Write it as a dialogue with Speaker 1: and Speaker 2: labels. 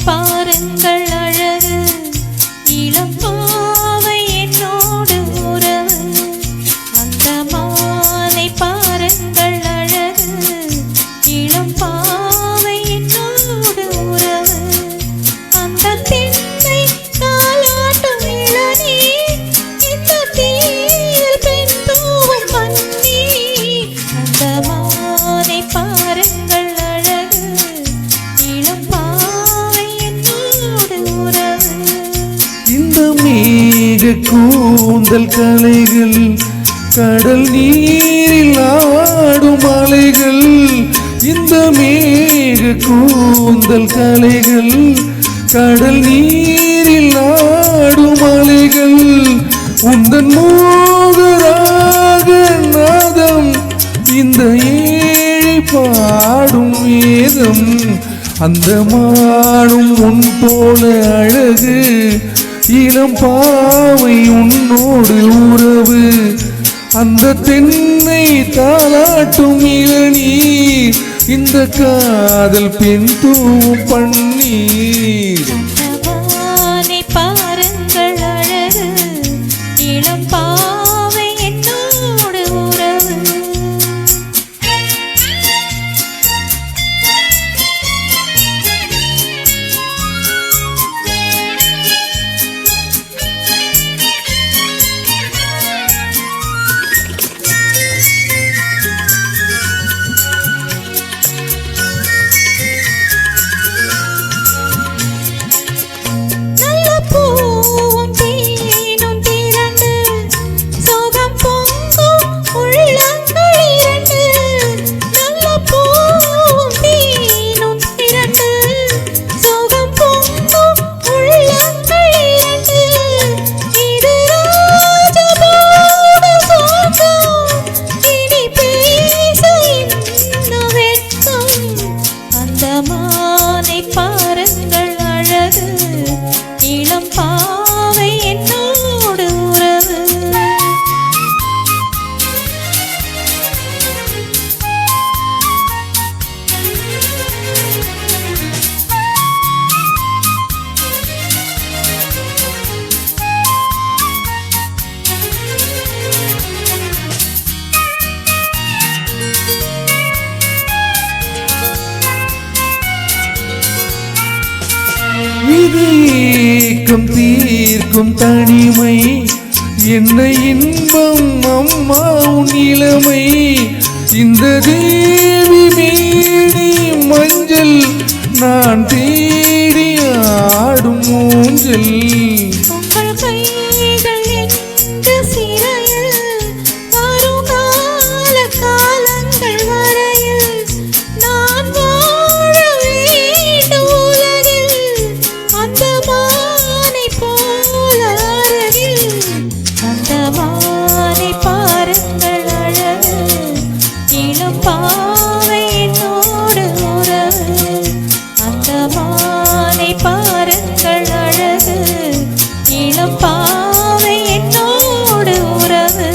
Speaker 1: பாருங்கள் அழகு இளம் பாவை என்னோடு உறவு அந்த மானை பாருங்கள் அழகு இளம் பாவை என்னோடு உறவு அந்த தென்னை காலாட்டும் இளநீ இந்த தீயில் பெண் தூவும் பன்னி அந்த மானை பாருங்கள் அழகு இளம்
Speaker 2: இந்த மேக கூந்தல் கலைகள் கடல் நீரில் ஆடும் அலைகள் இந்த மேக கூந்தல் கலைகள் கடல் நீரில் ஆடும் அலைகள் உந்தன் மோகராக நாதம் இந்த ஏழை பாடும் வேதம் அந்த மானும் உன் போல அழகு இளம் பாவை உன்னோடு உறவு அந்த தென்னை தாளாட்டும் இளநீர் இந்த காதல் பெண் தூவும் பன்னீர்
Speaker 1: பாருங்கள் அழகு இளம் பாவை என்னோடு உறவு பாருங்கள் அழகு இளம் பாவை என்னோடு உறவு
Speaker 2: இது ஏக்கம் தீர்க்கும் தனிமை என்ன இன்பம் அம்மா உன் இளமை இந்த தேவி மேனி மஞ்சள் நான் தேடி ஆடும் மூஞ்சல்
Speaker 1: உங்கள் கைகள் எங்கு சிறையில் வரும் கால காலங்கள் வரையில் நான் வாழ வேண்டும் உலகில் அந்த மானை போல அருகில் அந்த மானை பாருங்கள் அழகு இளம் பாவை என்னோடு உறவு அந்த மானை பாருங்கள் அழகு இளம் பாவை என்னோடு உறவு